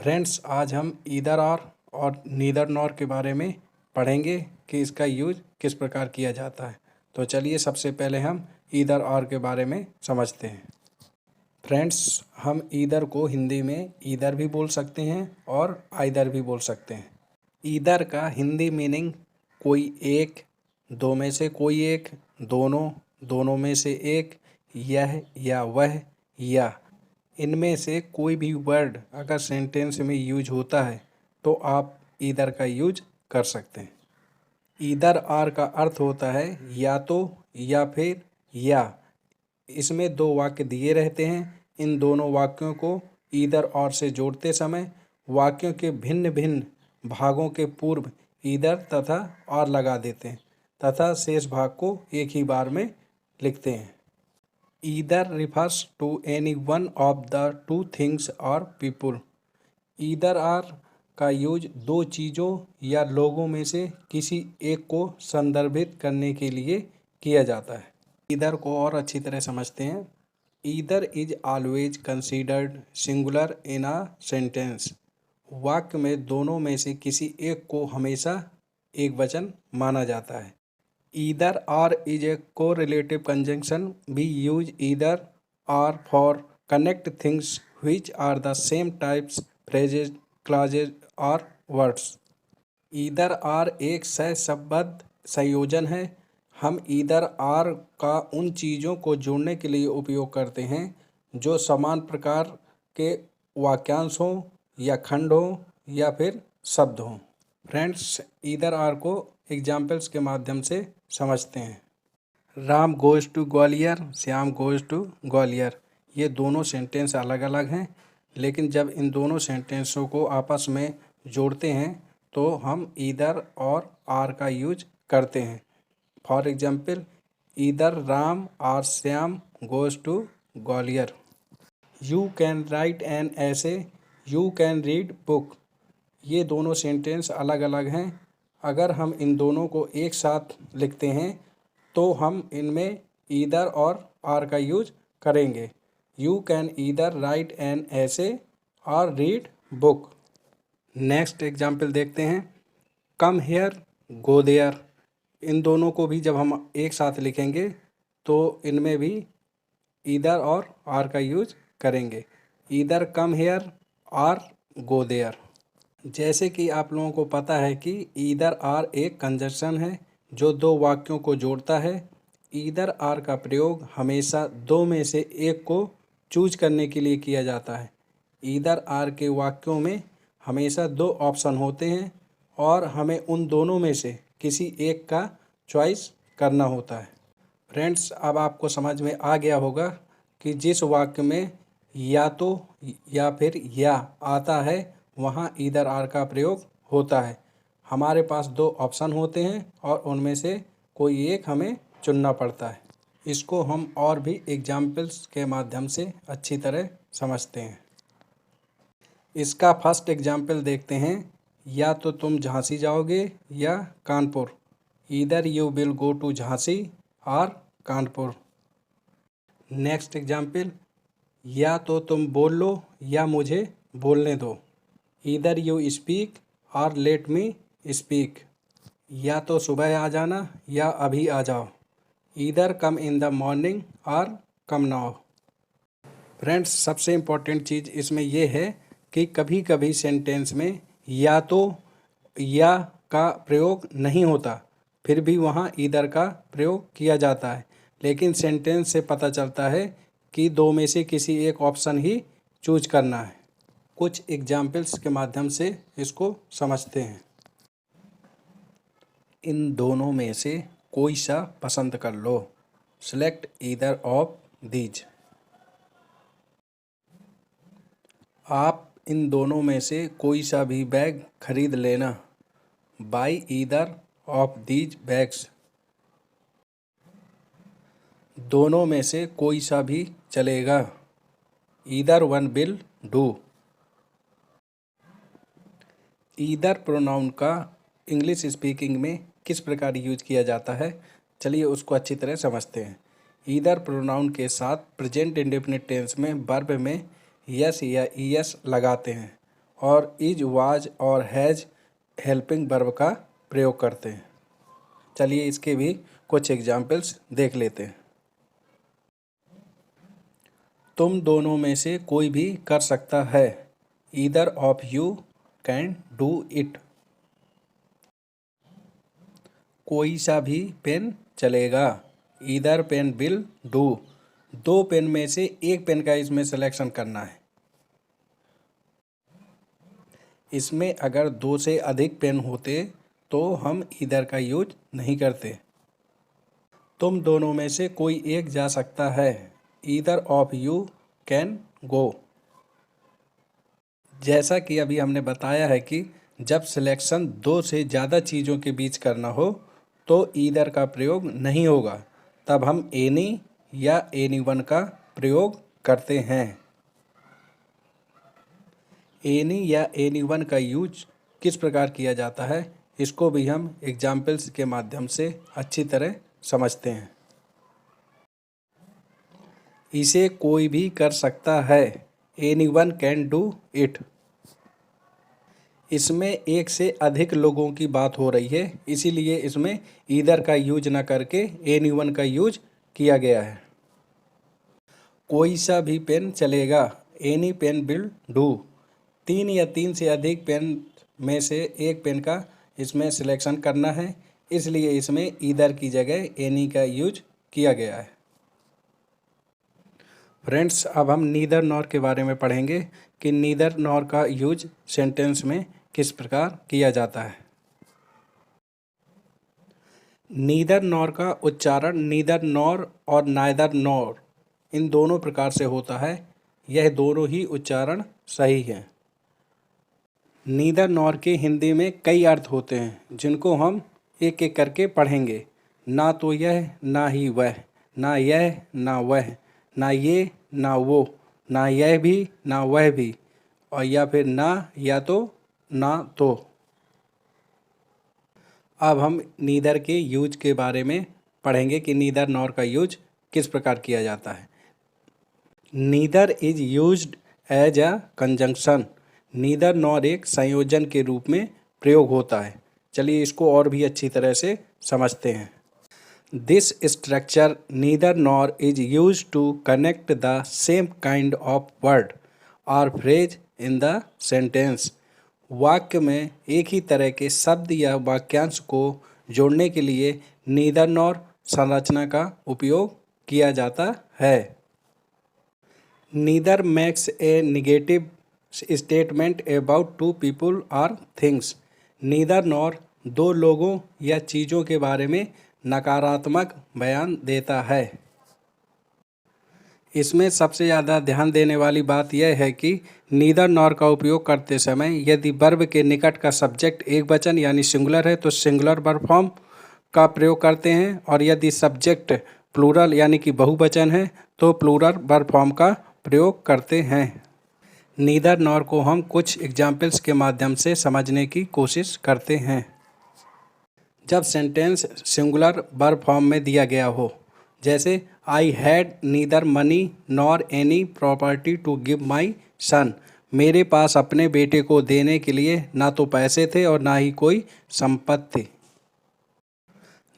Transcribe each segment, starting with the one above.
Friends, आज हम either और नीदर नॉर के बारे में पढ़ेंगे कि इसका यूज किस प्रकार किया जाता है। तो चलिए सबसे पहले हम ईदर और के बारे में समझते हैं। फ्रेंड्स, हम ईदर को हिंदी में ईदर भी बोल सकते हैं और आइदर भी बोल सकते हैं। ईदर का हिंदी मीनिंग कोई एक, दो में से कोई एक, दोनों, दोनों में से एक, यह या वह, या इनमें से कोई भी वर्ड अगर सेंटेंस में यूज होता है तो आप ईदर का यूज कर सकते हैं। ईदर आर का अर्थ होता है या तो, या फिर, या। इसमें दो वाक्य दिए रहते हैं। इन दोनों वाक्यों को ईदर और से जोड़ते समय वाक्यों के भिन्न भिन्न भागों के पूर्व ईदर तथा और लगा देते हैं तथा शेष भाग को एक ही बार में लिखते हैं। Either refers to any one of the two things और पीपुल। ईदर आर का यूज दो चीज़ों या लोगों में से किसी एक को संदर्भित करने के लिए किया जाता है। ईदर को और अच्छी तरह समझते हैं। Either is always considered singular in a sentence. वाक्य में दोनों में से किसी एक को हमेशा एक वचन माना जाता है। Either or is a correlative conjunction. We use either or for connect things which are the same types, phrases, clauses or words. Either or एक सहसंबद्ध संयोजन है। हम either or का उन चीज़ों को जोड़ने के लिए उपयोग करते हैं जो समान प्रकार के वाक्यांश हों या खंड हों या फिर शब्द हों। फ्रेंड्स, ईदर आर को एग्जाम्पल्स के माध्यम से समझते हैं। Ram goes to Gwalior, Shyam goes to Gwalior. ये दोनों सेंटेंस अलग अलग हैं, लेकिन जब इन दोनों सेंटेंसों को आपस में जोड़ते हैं तो हम ईदर और आर का यूज करते हैं। फॉर एग्जाम्पल, ईदर राम और Shyam goes to Gwalior. You can write an essay, you can read book. ये दोनों सेंटेंस अलग अलग हैं। अगर हम इन दोनों को एक साथ लिखते हैं तो हम इनमें ईदर और आर का यूज करेंगे। You can either write an essay और रीड बुक। नेक्स्ट एग्जाम्पल देखते हैं। Come here, go there. इन दोनों को भी जब हम एक साथ लिखेंगे तो इनमें भी ईदर और आर का यूज करेंगे। ईदर कम हेयर और गो देयर। जैसे कि आप लोगों को पता है कि ईदर आर एक कंजक्शन है जो दो वाक्यों को जोड़ता है। ईदर आर का प्रयोग हमेशा दो में से एक को चूज करने के लिए किया जाता है। ईदर आर के वाक्यों में हमेशा दो ऑप्शन होते हैं और हमें उन दोनों में से किसी एक का चॉइस करना होता है। फ्रेंड्स, अब आपको समझ में आ गया होगा कि जिस वाक्य में या तो या फिर या आता है वहाँ ईदर आर का प्रयोग होता है। हमारे पास दो ऑप्शन होते हैं और उनमें से कोई एक हमें चुनना पड़ता है। इसको हम और भी एग्जाम्पल्स के माध्यम से अच्छी तरह समझते हैं। इसका फर्स्ट एग्जाम्पल देखते हैं। या तो तुम झांसी जाओगे या Kanpur. Either you will go to Jhansi और कानपुर। Next example. या तो तुम बोल लो या मुझे बोलने दो। ईदर यू स्पीक और लेट मी स्पीक। या तो सुबह आ जाना या अभी आ जाओ। Either come in the morning और कम नाउ। फ्रेंड्स, सबसे इम्पोर्टेंट चीज़ इसमें यह है कि कभी कभी सेंटेंस में या तो या का प्रयोग नहीं होता, फिर भी वहाँ ईदर का प्रयोग किया जाता है। लेकिन सेंटेंस से पता चलता है कि दो में से किसी एक ऑप्शन ही चूज करना है। कुछ एग्जाम्पल्स के माध्यम से इसको समझते हैं। इन दोनों में से कोई सा पसंद कर लो। Select either of these. आप इन दोनों में से कोई सा भी बैग खरीद लेना। By either of these bags. दोनों में से कोई सा भी चलेगा। Either one will do. Either pronoun का इंग्लिश स्पीकिंग में किस प्रकार यूज किया जाता है, चलिए उसको अच्छी तरह समझते हैं। ईदर प्रोनाउन के साथ प्रेजेंट इंडेफिनिट टेंस में वर्ब में यस या ईएस लगाते हैं और इज, वाज और हैज़ हेल्पिंग वर्ब का प्रयोग करते हैं। चलिए इसके भी कुछ एग्जाम्पल्स देख लेते हैं। तुम दोनों में से कोई भी कर सकता है। Either of you can do it. कोई सा भी पेन चलेगा। Either pen will do. दो पेन में से एक पेन का इसमें सिलेक्शन करना है। इसमें अगर दो से अधिक पेन होते तो हम ईदर का यूज नहीं करते। तुम दोनों में से कोई एक जा सकता है। Either of you can go. जैसा कि अभी हमने बताया है कि जब सिलेक्शन दो से ज़्यादा चीज़ों के बीच करना हो तो ईदर का प्रयोग नहीं होगा, तब हम एनी या एनी वन का प्रयोग करते हैं। एनी या एनी वन का यूज किस प्रकार किया जाता है, इसको भी हम एग्जाम्पल्स के माध्यम से अच्छी तरह समझते हैं। इसे कोई भी कर सकता है। Any one can do it. इसमें एक से अधिक लोगों की बात हो रही है, इसीलिए इसमें ईदर का यूज न करके एनी वन का यूज किया गया है। कोई सा भी पेन चलेगा। Any pen will do. तीन या तीन से अधिक पेन में से एक पेन का इसमें सिलेक्शन करना है, इसलिए इसमें ईदर की जगह एनी का यूज किया गया है। फ्रेंड्स, अब हम नीदर नॉर के बारे में पढ़ेंगे कि नीदर नॉर का यूज सेंटेंस में किस प्रकार किया जाता है। नीदर नॉर का उच्चारण नीदर नॉर और नाइदर नॉर इन दोनों प्रकार से होता है। यह दोनों ही उच्चारण सही हैं। नीदर नॉर के हिंदी में कई अर्थ होते हैं, जिनको हम एक एक करके पढ़ेंगे। ना तो यह, ना ही वह, ना यह, ना वह, ना ये, ना वो, ना यह भी, ना वह भी, और या फिर ना या तो ना तो। अब हम नीदर के यूज के बारे में पढ़ेंगे कि नीदर नॉर का यूज किस प्रकार किया जाता है। Neither is used as a conjunction. Neither nor एक संयोजन के रूप में प्रयोग होता है। चलिए इसको और भी अच्छी तरह से समझते हैं। This structure neither nor is used to connect the same kind of word और फ्रेज इन द सेंटेंस। वाक्य में एक ही तरह के शब्द या वाक्यांश को जोड़ने के लिए नीदर नॉर संरचना का उपयोग किया जाता है। Neither makes a negative statement about two people और थिंग्स। नीदर नॉर दो लोगों या चीज़ों के बारे में नकारात्मक बयान देता है। इसमें सबसे ज़्यादा ध्यान देने वाली बात यह है कि नीदर नॉर का उपयोग करते समय यदि वर्ब के निकट का सब्जेक्ट एक वचन यानी सिंगुलर है तो सिंगुलर वर्ब फॉर्म का प्रयोग करते हैं, और यदि सब्जेक्ट प्लूरल यानी कि बहुवचन है तो प्लूरल वर्ब फॉर्म का प्रयोग करते हैं। नीदर नॉर को हम कुछ एग्जाम्पल्स के माध्यम से समझने की कोशिश करते हैं। जब सेंटेंस सिंगुलर वर्ब फॉर्म में दिया गया हो, जैसे I had neither money nor any property to give my son. मेरे पास अपने बेटे को देने के लिए ना तो पैसे थे और ना ही कोई संपत्ति।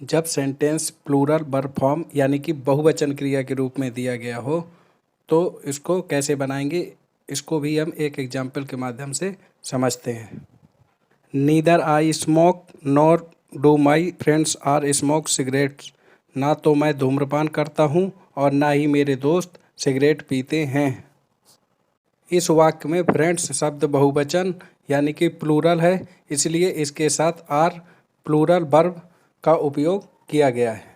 जब सेंटेंस प्लूरल वर्ब फॉर्म यानी कि बहुवचन क्रिया के रूप में दिया गया हो तो इसको कैसे बनाएंगे, इसको भी हम एक एग्जाम्पल के माध्यम से समझते हैं। Neither I smoke nor do my friends are smoke cigarettes. ना तो मैं धूम्रपान करता हूँ और ना ही मेरे दोस्त सिगरेट पीते हैं। इस वाक्य में फ्रेंड्स शब्द बहुवचन यानी कि प्लूरल है, इसलिए इसके साथ आर प्लूरल वर्ब का उपयोग किया गया है।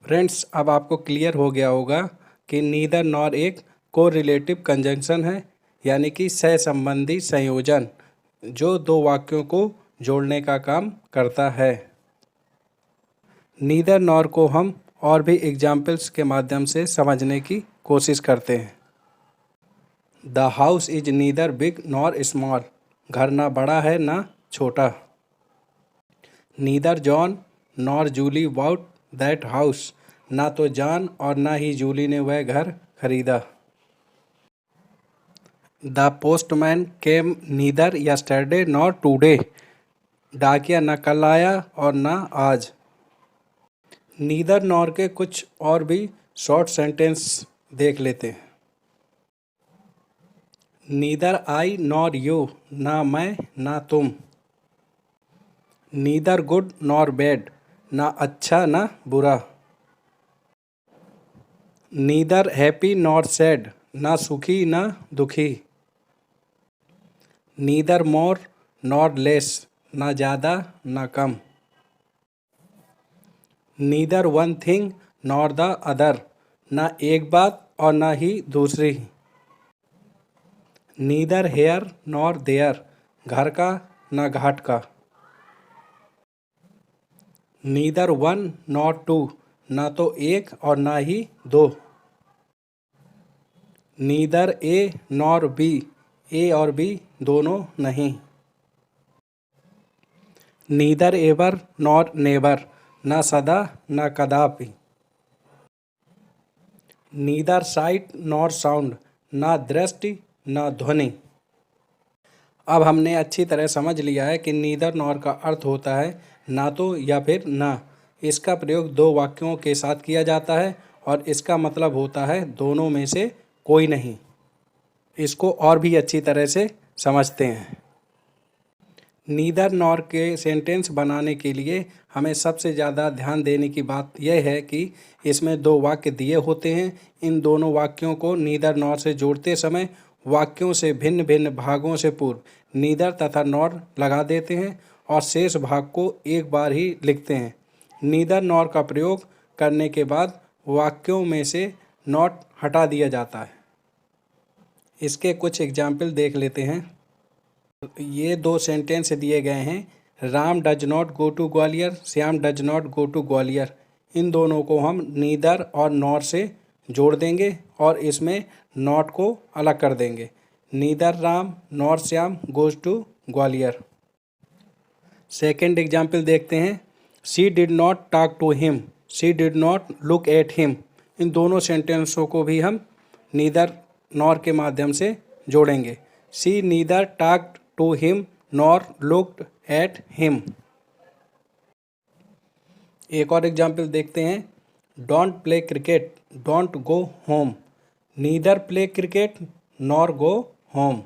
फ्रेंड्स, अब आपको क्लियर हो गया होगा कि नीदर नॉर एक कोरिलेटिव कंजंक्शन है, यानी कि सहसंबंधी संयोजन जो दो वाक्यों को जोड़ने का काम करता है। नीदर नॉर को हम और भी एग्जाम्पल्स के माध्यम से समझने की कोशिश करते हैं। The house is neither big nor small. घर ना बड़ा है ना छोटा। Neither John nor Julie bought that house. ना तो जॉन और ना ही जूली ने वह घर खरीदा। The postman came neither yesterday nor today. डाकिया न कल आया और न आज। नीदर नॉर के कुछ और भी शॉर्ट सेंटेंस देख लेते हैं। नीदर आई नॉर यू, ना मैं ना तुम। नीदर गुड नॉर बैड, ना अच्छा ना बुरा। नीदर हैप्पी नॉर सैड, ना सुखी ना दुखी। नीदर मोर नॉर लेस, ना ज़्यादा ना कम। Neither one thing nor the other, ना एक बात और ना ही दूसरी। नीदर हेयर नॉर देयर, घर का ना घाट का। नीदर वन नॉर टू, ना तो एक और ना ही दो। नीदर ए नॉर बी, ए और बी दोनों नहीं। नीदर एवर नॉर नेवर, ना सदा ना कदापि। नीदर साइट नॉर साउंड, ना दृष्टि ना ध्वनि। अब हमने अच्छी तरह समझ लिया है कि नीदर नॉर का अर्थ होता है ना तो या फिर ना। इसका प्रयोग दो वाक्यों के साथ किया जाता है और इसका मतलब होता है दोनों में से कोई नहीं। इसको और भी अच्छी तरह से समझते हैं। नीदर नॉर के सेंटेंस बनाने के लिए हमें सबसे ज़्यादा ध्यान देने की बात यह है कि इसमें दो वाक्य दिए होते हैं। इन दोनों वाक्यों को नीदर नॉर से जोड़ते समय वाक्यों से भिन्न भिन्न भागों से पूर्व नीदर तथा नॉर लगा देते हैं और शेष भाग को एक बार ही लिखते हैं। नीदर नॉर का प्रयोग करने के बाद वाक्यों में से नॉट हटा दिया जाता है। इसके कुछ एग्जाम्पल देख लेते हैं। ये दो सेंटेंस दिए गए हैं। Ram does not go to Gwalior, Shyam does not go to Gwalior. इन दोनों को हम नीदर और नॉर से जोड़ देंगे और इसमें नॉट को अलग कर देंगे। Neither Ram nor Shyam goes to Gwalior. Second example देखते हैं। She did not talk to him, she did not look at him. इन दोनों सेंटेंसों को भी हम नीदर नॉर के माध्यम से जोड़ेंगे। She neither talked to him nor looked at him. एक और एग्जाम्पल देखते हैं। Don't play cricket, don't go home. Neither play cricket nor go home.